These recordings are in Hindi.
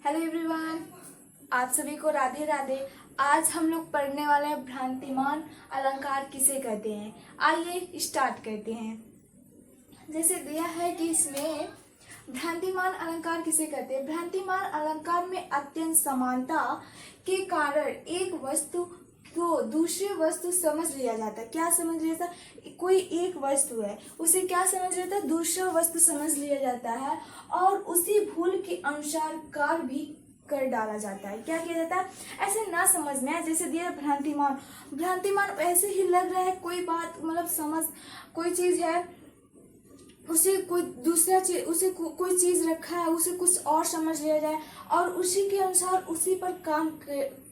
हेलो एवरीवन, आप सभी को राधे राधे। आज हम लोग पढ़ने वाले हैं भ्रांतिमान अलंकार किसे कहते हैं। आइए स्टार्ट करते हैं। जैसे दिया है कि इसमें भ्रांतिमान अलंकार किसे कहते हैं। भ्रांतिमान अलंकार में अत्यंत समानता के कारण एक वस्तु को दूसरी वस्तु समझ लिया जाता है। क्या समझ लिया जाता है? कोई एक वस्तु है, उसे क्या समझ लिया जाता है? दूसरा वस्तु समझ लिया जाता है और उसी भूल के अनुसार कार्य भी कर डाला जाता है। क्या किया जाता है? ऐसे ना समझना है। जैसे दिया भ्रांतिमान, भ्रांतिमान ऐसे ही लग रहा है कोई बात, मतलब समझ कोई चीज है, उसे कोई दूसरा चीज, उसे कोई चीज रखा है, उसे कुछ और समझ लिया जाए और उसी के अनुसार उसी पर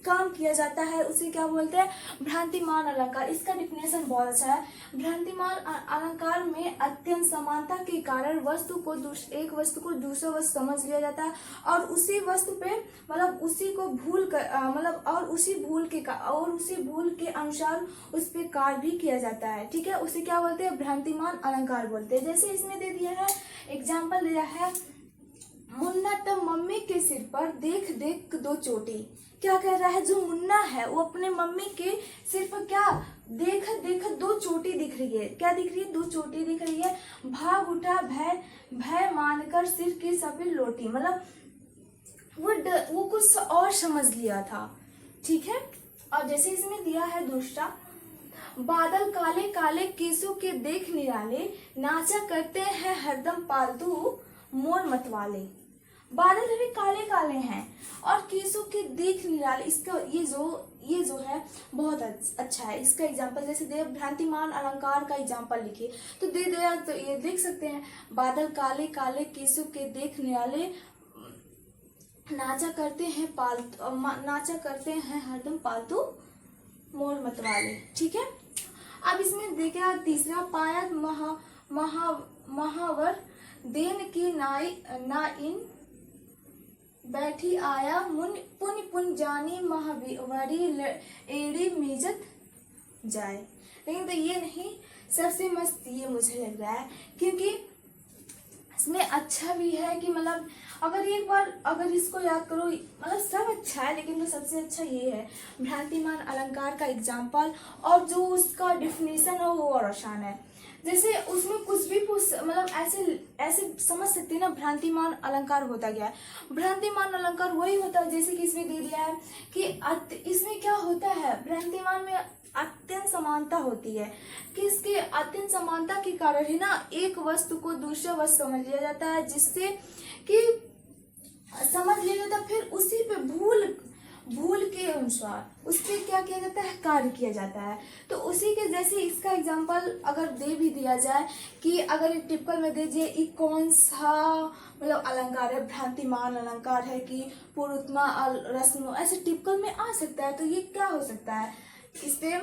काम किया जाता है। उसे क्या बोलते हैं? भ्रांतिमान अलंकार। इसका डिफिनेशन बहुत अच्छा है। भ्रांतिमान अलंकार में अत्यंत समानता के कारण वस्तु को एक वस्तु को दूसरा वस्तु समझ लिया जाता है और उसी वस्तु पे मतलब उसी को भूल कर मतलब और उसी भूल के अनुसार उस पे कार्य भी किया जाता है। ठीक है, उसे क्या बोलते हैं? भ्रांतिमान अलंकार बोलते हैं। जैसे इसमें दे दिया है, एग्जाम्पल दिया है, मुन्ना तो मम्मी के सिर पर देख देख दो चोटी। क्या कह रहा है? जो मुन्ना है वो अपने मम्मी के सिर पर क्या देख देख दो चोटी दिख रही है। क्या दिख रही है? दो चोटी दिख रही है। भाग उठा भय मानकर सिर की सफेद लोटी, मतलब वो कुछ और समझ लिया था। ठीक है। और जैसे इसमें दिया है दूसरा, बादल काले काले केसों के देख निराले, नाचा करते हैं हरदम पालतू मोर मतवाले। बादल भी काले काले हैं और केसों के देख निराले। इसका ये जो है बहुत अच्छा है। इसका एग्जांपल जैसे दे, भ्रांतिमान अलंकार का एग्जांपल लिखिए तो दे दिया, तो ये देख सकते हैं, बादल काले काले केसों के देख निराले, नाचा करते हैं हरदम पालतू मोर मतवाले। ठीक है। अब इसमें देखा तीसरा, पाया महावर देन की नाइन बैठी आया पुन जानी महावरी एड़ी मिजत जाए। लेकिन तो ये नहीं, सबसे मस्त ये मुझे लग रहा है क्योंकि इसमें अच्छा भी है कि मतलब अगर एक बार अगर इसको याद करो, मतलब सब अच्छा है लेकिन तो सबसे अच्छा ये है भ्रांतिमान अलंकार का एग्जाम्पल, और जो उसका डिफिनेशन है वो और आसान है। जैसे उसमें कुछ भी मतलब ऐसे समझ सकते हैं ना, भ्रांतिमान अलंकार होता क्या है। भ्रांतिमान अलंकार वही होता है जैसे कि इसमें दे दिया है कि इसमें क्या होता है, भ्रांतिमान में अत्यंत समानता होती है कि इसके अत्यंत समानता के कारण ही ना एक वस्तु को दूसरा वस्तु समझ लिया जाता है, जिससे कि समझ लिया जाता है, फिर उसी पे भूल के अनुसार उस पर क्या किया जाता है? कार्य किया जाता है। तो उसी के जैसे इसका एग्जांपल अगर दे भी दिया जाए कि अगर टिपिकल में दे दिए, ये कौन सा मतलब अलंकार है, भ्रांतिमान अलंकार है कि पुरुषमा रस्म, ऐसे टिपिकल में आ सकता है। तो ये क्या हो सकता है? इस पे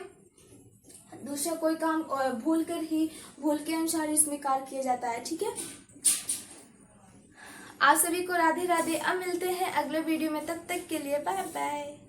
दूसरा कोई काम भूल के अनुसार इसमें कार्य किया जाता है। ठीक है। आप सभी को राधे राधे। अब मिलते हैं अगले वीडियो में, तब तक के लिए बाय बाय।